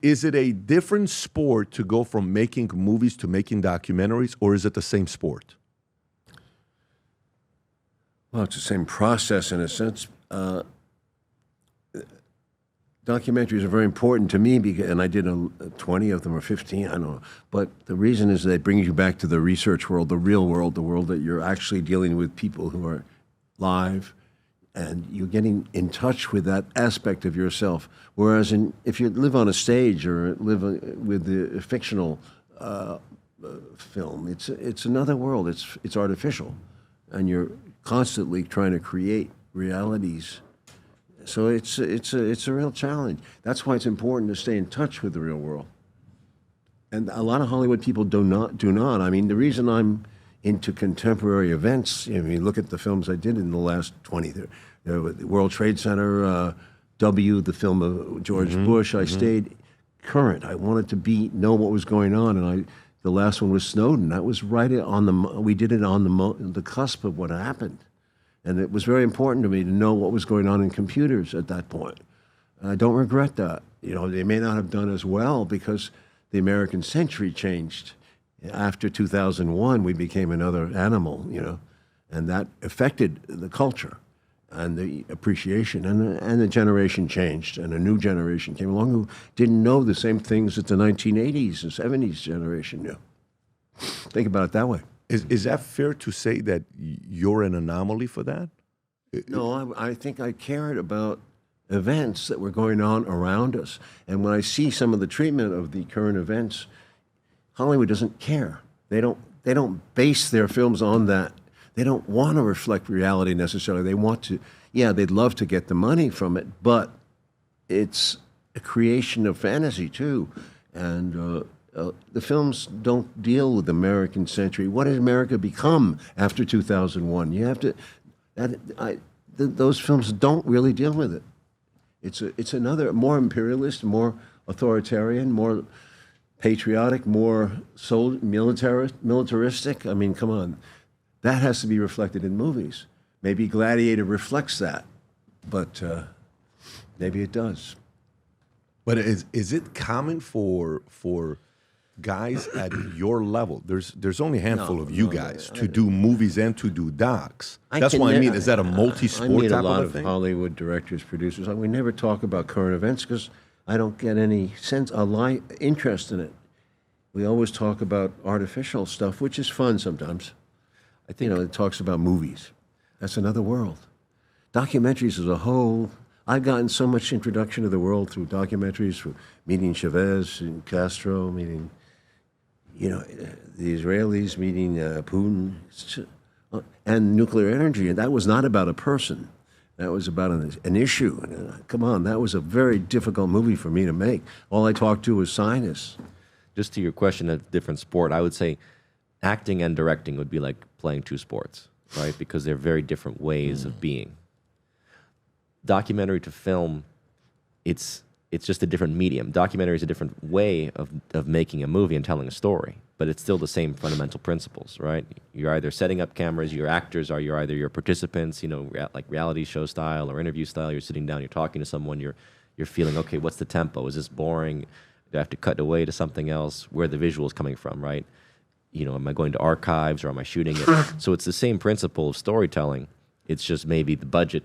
Is it a different sport to go from making movies to making documentaries, or is it the same sport? Well, it's the same process in a sense. Documentaries are very important to me, and I did 20 of them or 15, I don't know. But the reason is that it brings you back to the research world, the real world, the world that you're actually dealing with people who are live, and you're getting in touch with that aspect of yourself. Whereas if you live on a stage or live with the fictional film, it's another world. It's artificial, and you're constantly trying to create realities. So it's a real challenge. That's why it's important to stay in touch with the real world. And a lot of Hollywood people do not. I mean, the reason I'm into contemporary events, I mean, look at the films I did in the last 20, the World Trade Center, the film of George Bush. I stayed current. I wanted to know what was going on, and the last one was Snowden. That was right we did it on the cusp of what happened. And it was very important to me to know what was going on in computers at that point. I don't regret that. You know, they may not have done as well because the American century changed. After 2001, we became another animal, you know, and that affected the culture and the appreciation. And the generation changed, and a new generation came along who didn't know the same things that the 1980s and 70s generation knew. Think about it that way. Is that fair to say that you're an anomaly for that? No, I think I cared about events that were going on around us. And when I see some of the treatment of the current events, Hollywood doesn't care. They don't base their films on that. They don't want to reflect reality necessarily. They want to, they'd love to get the money from it, but it's a creation of fantasy too. And the films don't deal with the American century. What has America become after 2001? You have to. Those films don't really deal with it. It's another more imperialist, more authoritarian, more patriotic, more militaristic. I mean, come on, that has to be reflected in movies. Maybe Gladiator reflects that, but maybe it does. But is it common for guys at your level? There's only a handful of you guys to do movies and to do docs. That's why I mean, is that a multi-sport I meet type a lot of of thing? Hollywood directors, producers. We never talk about current events because I don't get any interest in it. We always talk about artificial stuff, which is fun sometimes. I think it talks about movies. That's another world. Documentaries as a whole. I've gotten so much introduction to the world through documentaries, through meeting Chavez and Castro, meeting, the Israelis, meeting Putin, and nuclear energy. And that was not about a person. That was about an issue. Come on, that was a very difficult movie for me to make. All I talked to was scientists. Just to your question of different sport, I would say acting and directing would be like playing two sports, right? Because they're very different ways of being. Documentary to film, it's just a different medium. Documentary is a different way of making a movie and telling a story, but it's still the same fundamental principles, right? You're either setting up cameras, your actors are either your participants, like reality show style or interview style. You're sitting down, you're talking to someone, you're feeling, okay, what's the tempo? Is this boring? Do I have to cut away to something else? Where are the visuals coming from, right? Am I going to archives or am I shooting it? So it's the same principle of storytelling. It's just maybe the budget.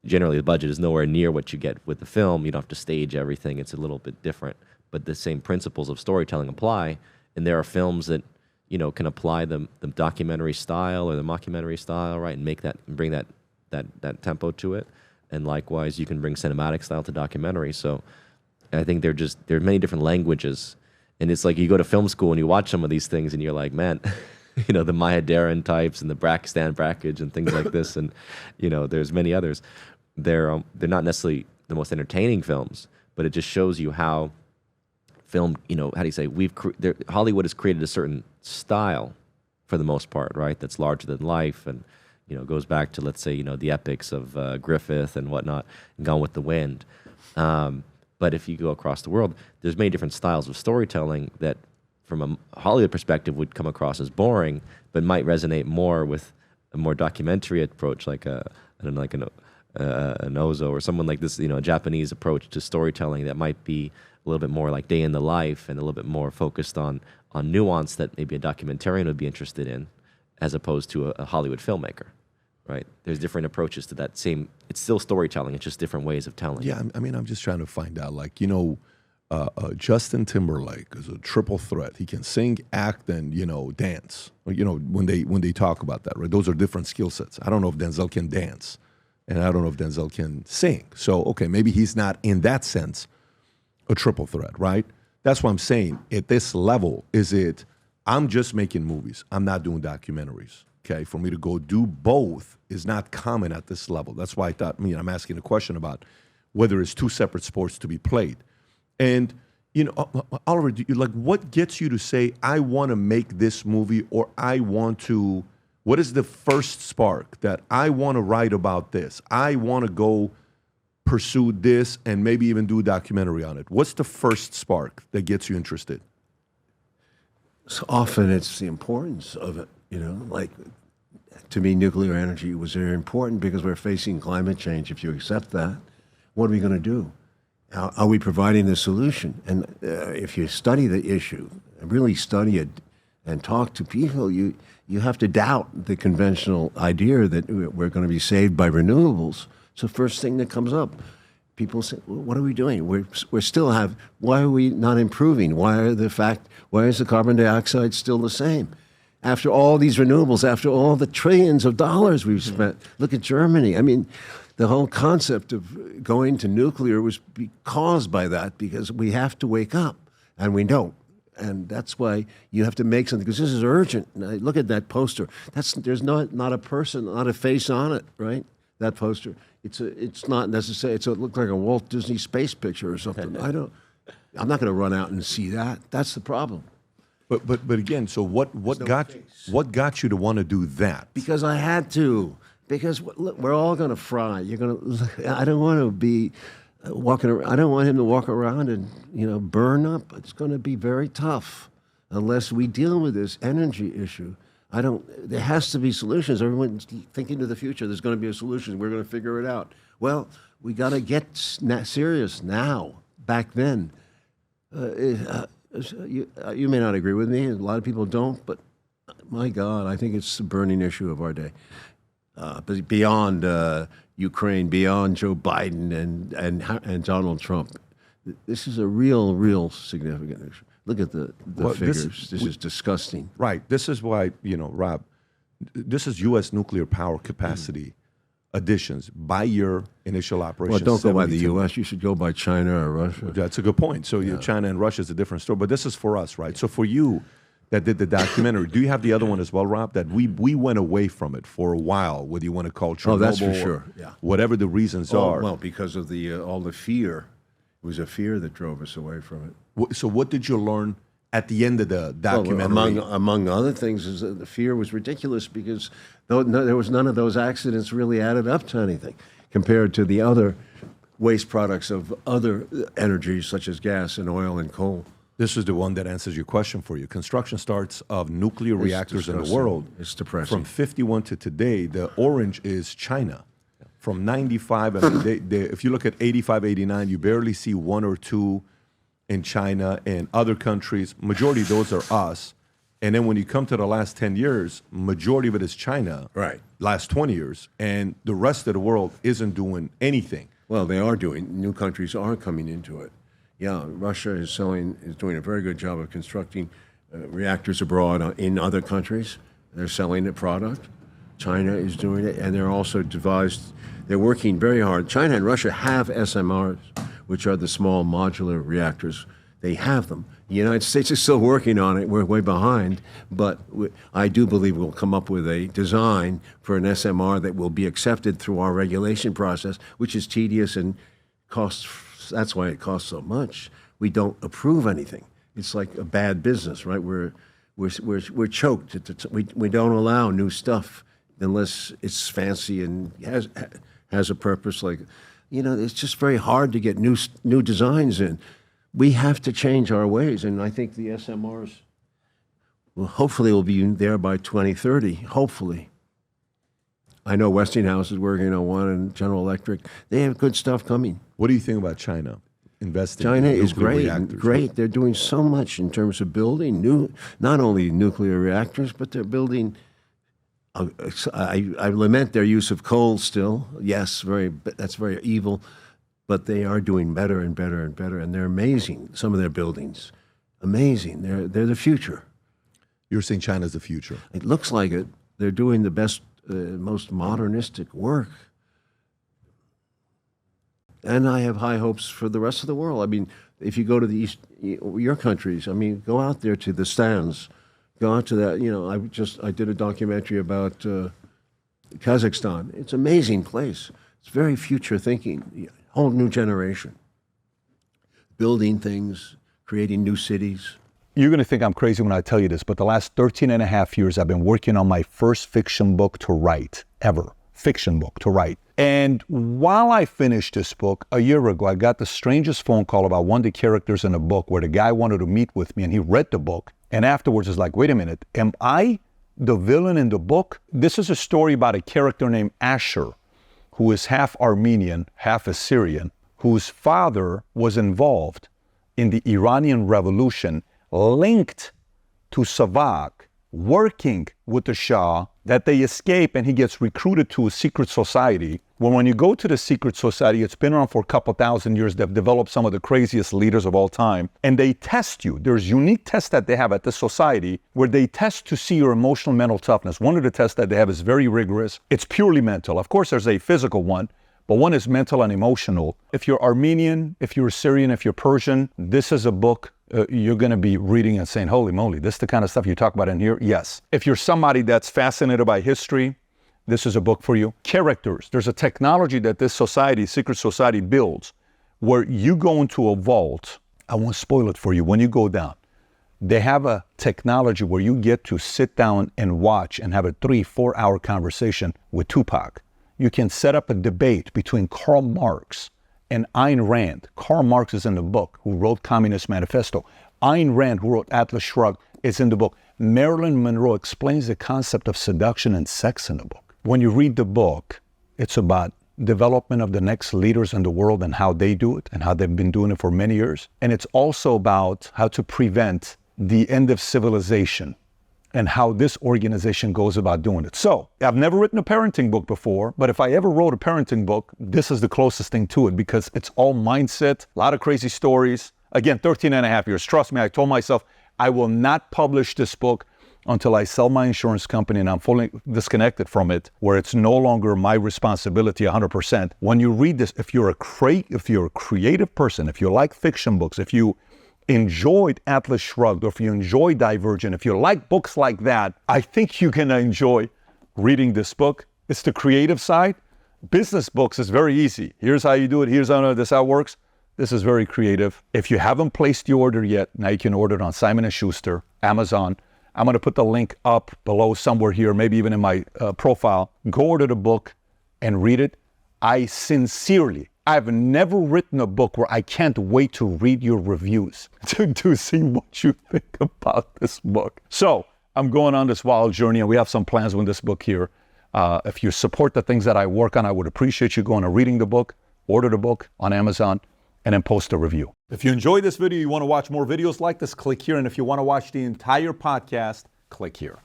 Generally, the budget is nowhere near what you get with the film. You don't have to stage everything. It's a little bit different. But the same principles of storytelling apply. And there are films that, can apply the documentary style or the mockumentary style, right? And bring that tempo to it. And likewise, you can bring cinematic style to documentary. So I think there are many different languages. And it's like you go to film school and you watch some of these things and you're like, man, the Maya Deren types and the Stan Brakhage and things like this. And, there's many others. They're not necessarily the most entertaining films, but it just shows you how film, how do you say, Hollywood has created a certain style for the most part, right? That's larger than life and, goes back to, let's say, the epics of Griffith and whatnot, and Gone with the Wind. But if you go across the world, there's many different styles of storytelling that from a Hollywood perspective would come across as boring, but might resonate more with a more documentary approach, like an an Ozo or someone like this, a Japanese approach to storytelling that might be a little bit more like day in the life and a little bit more focused on nuance that maybe a documentarian would be interested in, as opposed to a Hollywood filmmaker, right? There's different approaches to that same. It's still storytelling. It's just different ways of telling. Yeah, I mean, I'm just trying to find out, like, Justin Timberlake is a triple threat. He can sing, act, and dance. When they talk about that, right? Those are different skill sets. I don't know if Denzel can dance, and I don't know if Denzel can sing. So, okay, maybe he's not in that sense a triple threat, right? That's what I'm saying. At this level, I'm just making movies. I'm not doing documentaries. Okay, for me to go do both is not common at this level. That's why I'm asking a question about whether it's two separate sports to be played. And, Oliver, what gets you to say, I want to make this movie, or what is the first spark that I want to write about this? I want to go pursue this and maybe even do a documentary on it. What's the first spark that gets you interested? So often it's the importance of it, to me, nuclear energy was very important because we're facing climate change. If you accept that, what are we going to do? Are we providing the solution? And if you study the issue, really study it, and talk to people, you have to doubt the conventional idea that we're going to be saved by renewables. It's the first thing that comes up. People say, well, what are we doing? Why are we not improving? Why is the carbon dioxide still the same? After all these renewables, after all the trillions of dollars we've spent, look at Germany. I mean, the whole concept of going to nuclear was caused by that, because we have to wake up, and we don't. And that's why you have to make something, because this is urgent. Now, look at that poster. There's not a person, not a face on it, right? That poster. It's not necessary. It looked like a Walt Disney space picture or something. I'm not going to run out and see that. That's the problem. But again, so what got you to want to do that? Because I had to. Because look, we're all going to fry. I don't want to be walking around. I don't want him to walk around and burn up. It's going to be very tough unless we deal with this energy issue. There has to be solutions. Everyone's thinking to the future. There's going to be a solution. We're going to figure it out. Well, we got to get serious now. Back then, you may not agree with me. A lot of people don't, but my God, I think it's the burning issue of our day. But beyond Ukraine, beyond Joe Biden and Donald Trump, this is a real significant issue. Look at the figures. This is disgusting. Right. This is why, Rob, this is U.S. nuclear power capacity additions by your initial operation. Well, don't go by the U.S. You should go by China or Russia. That's a good point. So China and Russia is a different story. But this is for us, right? So for you that did the documentary, do you have the other one as well, Rob? That we went away from it for a while, whether you want to call Chernobyl, that's for sure. Yeah. Whatever the reasons are. Well, because of all the fear. It was a fear that drove us away from it. So what did you learn at the end of the documentary? Well, among other things, is that the fear was ridiculous because there was none of those accidents really added up to anything compared to the other waste products of other energies such as gas and oil and coal. This is the one that answers your question for you. Construction starts of nuclear reactors in the world. It's depressing. From 51 to today, the orange is China. From 95, if you look at 85, 89, you barely see one or two in China and other countries. Majority of those are us. And then when you come to the last 10 years, majority of it is China. Right. Last 20 years. And the rest of the world isn't doing anything. Well, they are doing. New countries are coming into it. Yeah, Russia is doing a very good job of constructing reactors abroad in other countries. They're selling the product. China is doing it, and they're working very hard. China and Russia have SMRs, which are the small modular reactors. They have them. The United States is still working on it. We're way behind, but I do believe we'll come up with a design for an SMR that will be accepted through our regulation process, which is tedious and costs. That's why it costs so much. We don't approve anything. It's like a bad business, right? We're choked. We don't allow new stuff unless it's fancy and has a purpose. Like, it's just very hard to get new designs in. We have to change our ways, and I think the SMRs hopefully will be there by 2030. Hopefully. I know Westinghouse is working on one, and General Electric. They have good stuff coming. What do you think about China investing China in is nuclear reactors? great. They're doing so much in terms of building not only nuclear reactors, but they're building. I lament their use of coal still. Yes, that's very evil, but they are doing better and better and better, and they're amazing. Some of their buildings, amazing. They're the future. You're saying China's the future. It looks like it. They're doing the best, most modernistic work. And I have high hopes for the rest of the world. I mean, if you go to the East, your countries, I mean, go out there to the stands, go out to that, I did a documentary about Kazakhstan. It's an amazing place. It's very future thinking, whole new generation. Building things, creating new cities. You're going to think I'm crazy when I tell you this, but the last 13 and a half years, I've been working on my first fiction book to write, ever. Fiction book to write. And while I finished this book, a year ago, I got the strangest phone call about one of the characters in the book where the guy wanted to meet with me, and he read the book. And afterwards, is like, wait a minute, am I the villain in the book? This is a story about a character named Asher, who is half Armenian, half Assyrian, whose father was involved in the Iranian Revolution, linked to Savak, working with the Shah, that they escape, and he gets recruited to a secret society. Well, when you go to the secret society, it's been around for a couple thousand years. They've developed some of the craziest leaders of all time, and they test you. There's unique tests that they have at this society where they test to see your emotional mental toughness. One of the tests that they have is very rigorous. It's purely mental. Of course, there's a physical one, but one is mental and emotional. If you're Armenian, if you're Syrian, if you're Persian, this is a book you're going to be reading and saying, holy moly, this is the kind of stuff you talk about in here? Yes. If you're somebody that's fascinated by history, this is a book for you. Characters. There's a technology that this society, secret society, builds where you go into a vault. I won't spoil it for you. When you go down, they have a technology where you get to sit down and watch and have a 3-4 hour conversation with Tupac. You can set up a debate between Karl Marx and Ayn Rand. Karl Marx is in the book, who wrote Communist Manifesto. Ayn Rand, who wrote Atlas Shrugged, is in the book. Marilyn Monroe explains the concept of seduction and sex in the book. When you read the book, it's about development of the next leaders in the world and how they do it and how they've been doing it for many years. And it's also about how to prevent the end of civilization and how this organization goes about doing it. So, I've never written a parenting book before, but if I ever wrote a parenting book, this is the closest thing to it because it's all mindset, a lot of crazy stories. Again, 13 and a half years. Trust me, I told myself I will not publish this book until I sell my insurance company and I'm fully disconnected from it, where it's no longer my responsibility 100%. When you read this, if you're a creative person, if you like fiction books, if you enjoyed Atlas Shrugged, or if you enjoy Divergent, if you like books like that, I think you're gonna enjoy reading this book. It's the creative side. Business books is very easy. Here's how you do it. Here's how this how it works. This is very creative. If you haven't placed the order yet, now you can order it on Simon & Schuster, Amazon. I'm gonna put the link up below somewhere here, maybe even in my profile. Go order the book and read it. I've never written a book where I can't wait to read your reviews to see what you think about this book. So I'm going on this wild journey, and we have some plans with this book here. If you support the things that I work on, I would appreciate you going and reading the book, order the book on Amazon, and then post a review. If you enjoyed this video, you want to watch more videos like this, click here. And if you want to watch the entire podcast, click here.